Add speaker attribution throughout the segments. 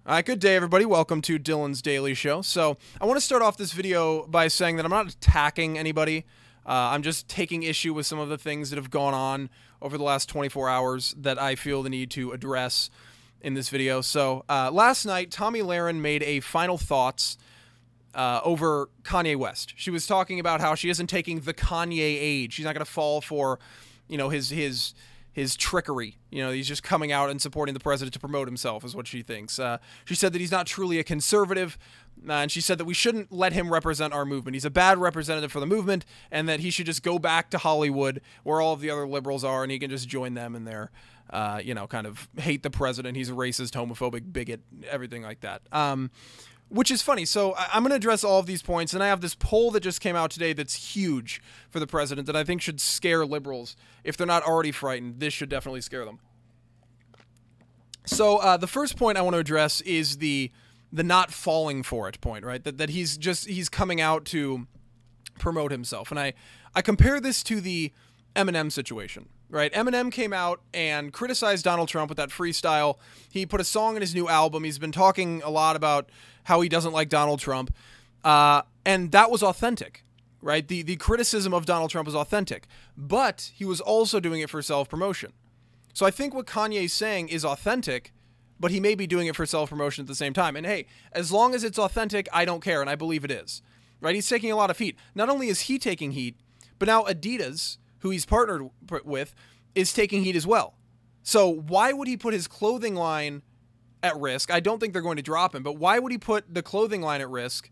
Speaker 1: All right, good day, everybody. Welcome to Dylan's Daily Show. So I want to start off this video by saying that I'm not attacking anybody. I'm just taking issue with some of the things that have gone on over the last 24 hours that I feel the need to address in this video. So last night, Tomi Lahren made a final thoughts over Kanye West. She was talking about how she isn't taking the Kanye age. She's not going to fall for, his trickery. He's just coming out and supporting the president to promote himself is what she thinks. She said that he's not truly a conservative, and she said that we shouldn't let him represent our movement. He's a bad representative for the movement, and that he should just go back to Hollywood where all of the other liberals are, and he can just join them in their, kind of hate the president. He's a racist, homophobic, bigot, everything like that. Which is funny. So I'm going to address all of these points, and I have this poll that just came out today that's huge for the president that I think should scare liberals. If they're not already frightened, this should definitely scare them. So the first point I want to address is the not falling for it point, right? That he's coming out to promote himself. And I compare this to the Eminem situation, right? Eminem came out and criticized Donald Trump with that freestyle. He put a song in his new album. He's been talking a lot about how he doesn't like Donald Trump. And that was authentic, right? The criticism of Donald Trump was authentic, but he was also doing it for self-promotion. So I think what Kanye's saying is authentic, but he may be doing it for self-promotion at the same time. And hey, as long as it's authentic, I don't care, and I believe it is, right? He's taking a lot of heat. Not only is he taking heat, but now Adidas, who he's partnered with, is taking heat as well. So why would he put his clothing line at risk? I don't think they're going to drop him, but why would he put the clothing line at risk?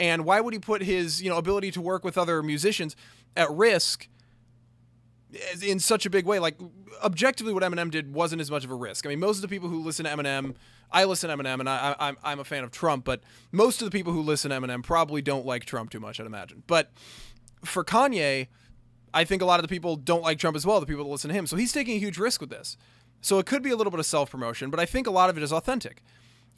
Speaker 1: And why would he put his, ability to work with other musicians at risk in such a big way? Like, objectively, what Eminem did wasn't as much of a risk. I mean, most of the people who listen to Eminem, I listen to Eminem, and I'm a fan of Trump, but most of the people who listen to Eminem probably don't like Trump too much, I'd imagine. But for Kanye, I think a lot of the people don't like Trump as well, the people that listen to him. So he's taking a huge risk with this. So it could be a little bit of self-promotion, but I think a lot of it is authentic.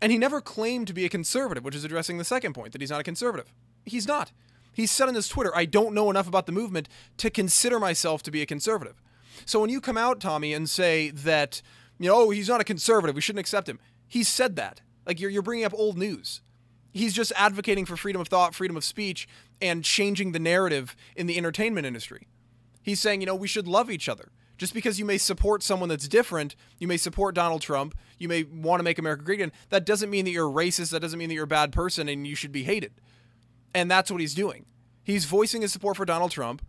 Speaker 1: And he never claimed to be a conservative, which is addressing the second point, that he's not a conservative. He's not. He said on his Twitter, I don't know enough about the movement to consider myself to be a conservative. So when you come out, Tommy, and say that, he's not a conservative, we shouldn't accept him. He said that. Like, you're bringing up old news. He's just advocating for freedom of thought, freedom of speech, and changing the narrative in the entertainment industry. He's saying, we should love each other. Just because you may support someone that's different, you may support Donald Trump, you may want to make America great again, that doesn't mean that you're racist, that doesn't mean that you're a bad person and you should be hated. And that's what he's doing. He's voicing his support for Donald Trump,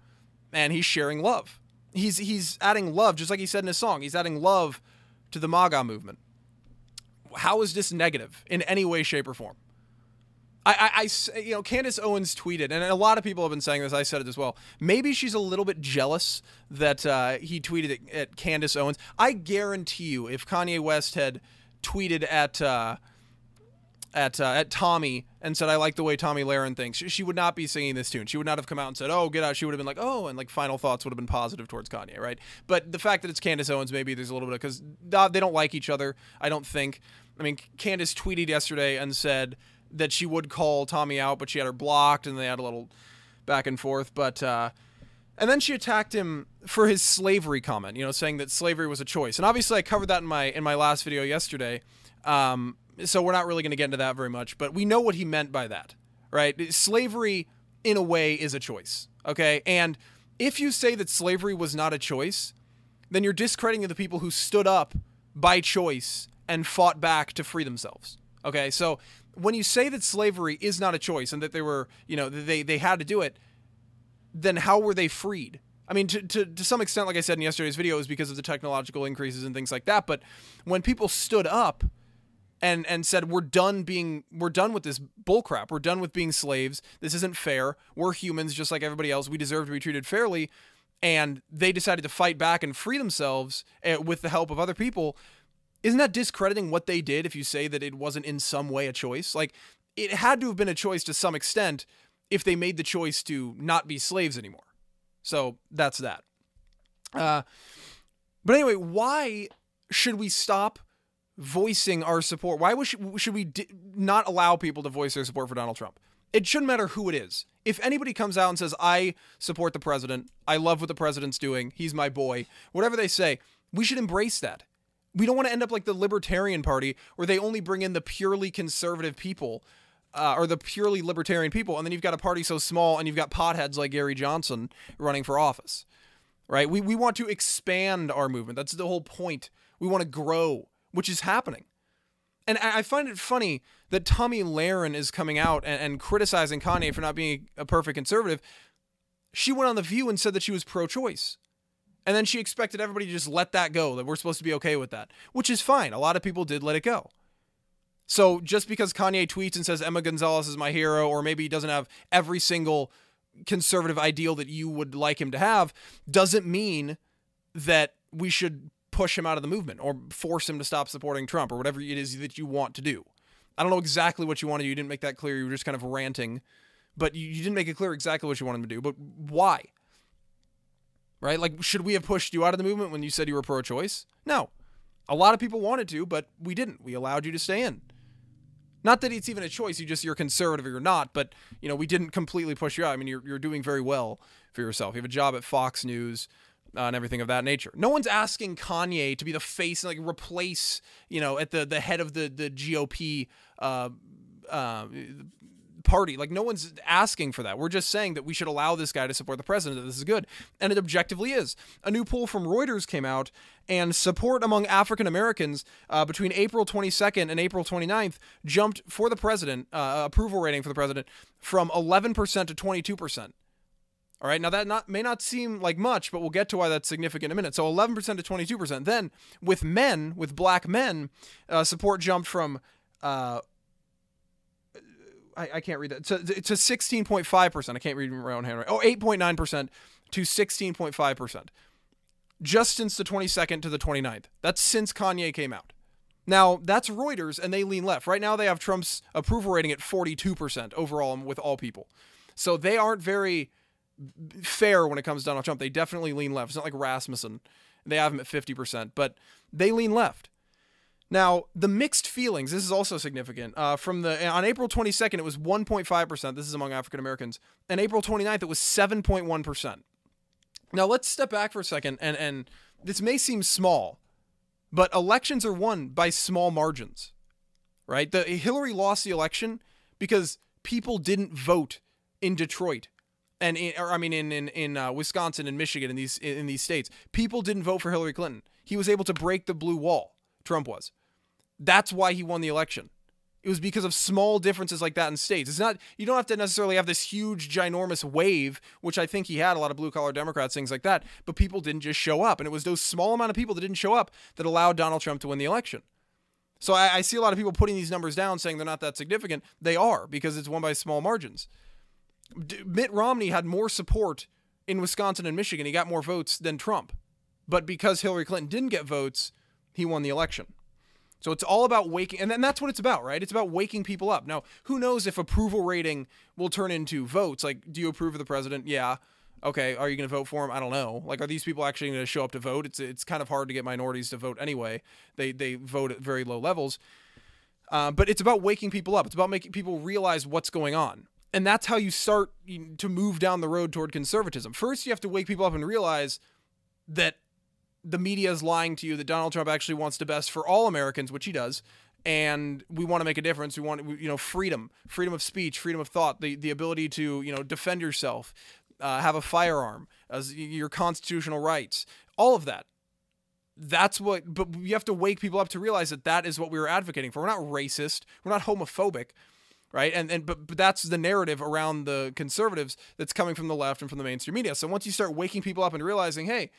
Speaker 1: and he's sharing love. He's adding love, just like he said in his song. He's adding love to the MAGA movement. How is this negative in any way, shape, or form? Candace Owens tweeted, and a lot of people have been saying this, I said it as well, maybe she's a little bit jealous that he tweeted at Candace Owens. I guarantee you, if Kanye West had tweeted at Tomi and said, I like the way Tomi Lahren thinks, she would not be singing this tune. She would not have come out and said, oh, get out. She would have been like, oh, and like final thoughts would have been positive towards Kanye, right? But the fact that it's Candace Owens, maybe there's a little bit of, because they don't like each other, I don't think. I mean, Candace tweeted yesterday and said that she would call Tomi out, but she had her blocked, and they had a little back and forth. But and then she attacked him for his slavery comment, saying that slavery was a choice. And obviously, I covered that in my last video yesterday. So we're not really going to get into that very much, but we know what he meant by that, right? Slavery, in a way, is a choice. Okay, and if you say that slavery was not a choice, then you're discrediting the people who stood up by choice and fought back to free themselves. Okay, so when you say that slavery is not a choice and that they were, they had to do it, then how were they freed? I mean, to some extent, like I said in yesterday's video, it was because of the technological increases and things like that. But when people stood up and said, we're done with this bullcrap. We're done with being slaves. This isn't fair. We're humans just like everybody else. We deserve to be treated fairly. And they decided to fight back and free themselves with the help of other people. Isn't that discrediting what they did if you say that it wasn't in some way a choice? Like, it had to have been a choice to some extent if they made the choice to not be slaves anymore. So that's that. But anyway, why should we stop voicing our support? Why should we not allow people to voice their support for Donald Trump? It shouldn't matter who it is. If anybody comes out and says, I support the president, I love what the president's doing, he's my boy, whatever they say, we should embrace that. We don't want to end up like the Libertarian Party, where they only bring in the purely conservative people, or the purely libertarian people, and then you've got a party so small, and you've got potheads like Gary Johnson running for office, right? We want to expand our movement. That's the whole point. We want to grow, which is happening. And I find it funny that Tomi Lahren is coming out and criticizing Kanye for not being a perfect conservative. She went on The View and said that she was pro-choice. And then she expected everybody to just let that go, that we're supposed to be okay with that, which is fine. A lot of people did let it go. So just because Kanye tweets and says Emma Gonzalez is my hero, or maybe he doesn't have every single conservative ideal that you would like him to have, doesn't mean that we should push him out of the movement or force him to stop supporting Trump or whatever it is that you want to do. I don't know exactly what you want to do. You didn't make that clear. You were just kind of ranting, but you didn't make it clear exactly what you wanted him to do. But why? Right? Like, should we have pushed you out of the movement when you said you were pro-choice? No. A lot of people wanted to, but we didn't. We allowed you to stay in. Not that it's even a choice. You're conservative or you're not, but, we didn't completely push you out. I mean, you're doing very well for yourself. You have a job at Fox News and everything of that nature. No one's asking Kanye to be the face and, like, replace, at the head of the GOP party. Like, no one's asking for that. We're just saying that we should allow this guy to support the president, that this is good. And it objectively is. A new poll from Reuters came out, and support among African Americans between April 22nd and April 29th jumped for the president, approval rating for the president, from 11% to 22%. All right, now that may not seem like much, but we'll get to why that's significant in a minute. So 11% to 22%. Then with black men, support jumped from I can't read that. To 16.5%. I can't read my own handwriting. 8.9% to 16.5%. Just since the 22nd to the 29th. That's since Kanye came out. Now, that's Reuters, and they lean left. Right now, they have Trump's approval rating at 42% overall with all people. So they aren't very fair when it comes to Donald Trump. They definitely lean left. It's not like Rasmussen. They have him at 50%, but they lean left. Now, the mixed feelings, this is also significant. On April 22nd, it was 1.5%. This is among African Americans. And April 29th, it was 7.1%. Now, let's step back for a second, and this may seem small, but elections are won by small margins, right? Hillary lost the election because people didn't vote in Detroit. And in Wisconsin and Michigan, in these states, people didn't vote for Hillary Clinton. He was able to break the blue wall. Trump was. That's why he won the election. It was because of small differences like that in states. It's not, you don't have to necessarily have this huge, ginormous wave, which I think he had, a lot of blue-collar Democrats, things like that, but people didn't just show up. And it was those small amount of people that didn't show up that allowed Donald Trump to win the election. So I see a lot of people putting these numbers down, saying they're not that significant. They are, because it's won by small margins. Mitt Romney had more support in Wisconsin and Michigan. He got more votes than Trump. But because Hillary Clinton didn't get votes, he won the election. So it's all about waking, and that's what it's about, right? It's about waking people up. Now, who knows if approval rating will turn into votes? Like, do you approve of the president? Yeah. Okay. Are you going to vote for him? I don't know. Like, are these people actually going to show up to vote? It's kind of hard to get minorities to vote anyway. They vote at very low levels. But it's about waking people up. It's about making people realize what's going on. And that's how you start to move down the road toward conservatism. First, you have to wake people up and realize that the media is lying to you, that Donald Trump actually wants the best for all Americans, which he does. And we want to make a difference. We want, freedom of speech, freedom of thought, the ability to, defend yourself, have a firearm, as your constitutional rights, all of that. But you have to wake people up to realize that is what we were advocating for. We're not racist. We're not homophobic. Right. But that's the narrative around the conservatives that's coming from the left and from the mainstream media. So once you start waking people up and realizing, hey,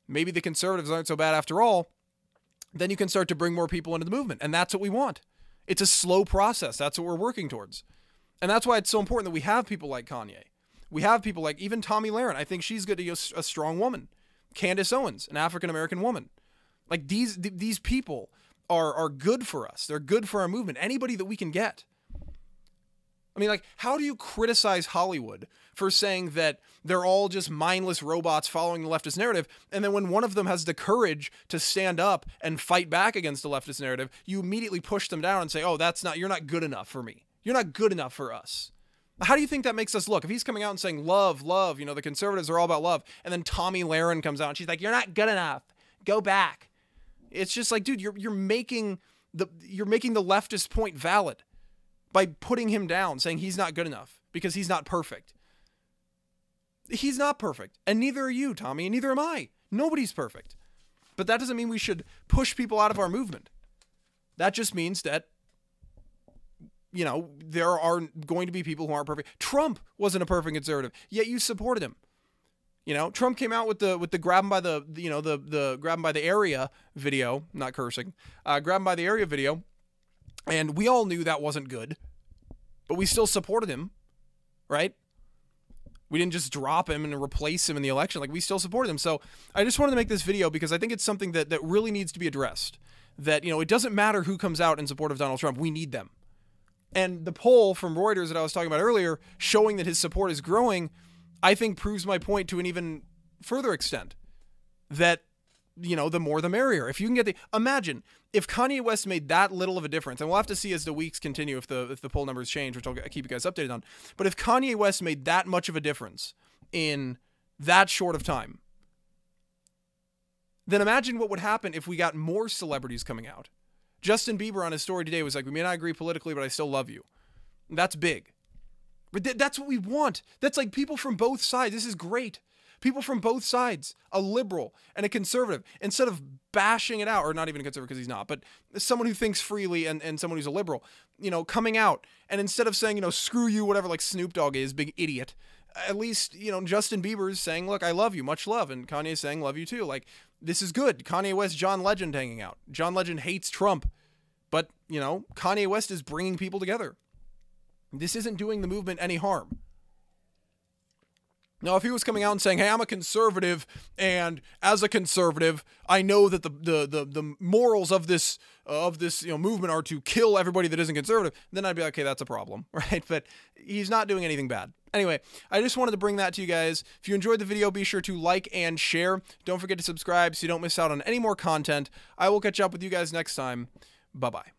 Speaker 1: maybe the conservatives aren't so bad after all, then you can start to bring more people into the movement. And that's what we want. It's a slow process. That's what we're working towards. And that's why it's so important that we have people like Kanye. We have people like even Tomi Lahren. I think she's going to be a strong woman. Candace Owens, an African-American woman. Like these people are good for us. They're good for our movement. Anybody that we can get. I mean, like, how do you criticize Hollywood for saying that they're all just mindless robots following the leftist narrative, and then when one of them has the courage to stand up and fight back against the leftist narrative, you immediately push them down and say, oh, you're not good enough for me. You're not good enough for us. How do you think that makes us look? If he's coming out and saying love, the conservatives are all about love, and then Tomi Lahren comes out and she's like, you're not good enough. Go back. It's just like, dude, you're making the leftist point valid by putting him down, saying he's not good enough because he's not perfect. He's not perfect, and neither are you, Tommy, and neither am I. Nobody's perfect. But that doesn't mean we should push people out of our movement. That just means that, you know, there are going to be people who aren't perfect. Trump wasn't a perfect conservative, yet you supported him. You know, Trump came out with the grab him by the grab him by the area video, not cursing, grab him by the area video, and we all knew that wasn't good, but we still supported him, right? We didn't just drop him and replace him in the election. Like, we still supported him. So I just wanted to make this video because I think it's something that really needs to be addressed. That, you know, it doesn't matter who comes out in support of Donald Trump. We need them. And the poll from Reuters that I was talking about earlier, showing that his support is growing, I think proves my point to an even further extent. That, you know, the more the merrier. If you can get imagine if Kanye West made that little of a difference, and we'll have to see as the weeks continue if the poll numbers change, which I'll keep you guys updated on. But if Kanye West made that much of a difference in that short of time, then imagine what would happen if we got more celebrities coming out. Justin Bieber on his story today was like, we may not agree politically, but I still love you. That's big. But that's what we want. That's like people from both sides. This is great. People from both sides, a liberal and a conservative, instead of bashing it out, or not even a conservative because he's not, but someone who thinks freely and someone who's a liberal, you know, coming out, and instead of saying, you know, screw you, whatever, like Snoop Dogg is, big idiot, at least, you know, Justin Bieber is saying, look, I love you, much love, and Kanye is saying, love you too. Like, this is good. Kanye West, John Legend hanging out. John Legend hates Trump, but, you know, Kanye West is bringing people together. This isn't doing the movement any harm. Now, if he was coming out and saying, hey, I'm a conservative, and as a conservative, I know that the morals of this you know, movement are to kill everybody that isn't conservative, then I'd be like, okay, that's a problem, right? But he's not doing anything bad. Anyway, I just wanted to bring that to you guys. If you enjoyed the video, be sure to like and share. Don't forget to subscribe so you don't miss out on any more content. I will catch up with you guys next time. Bye-bye.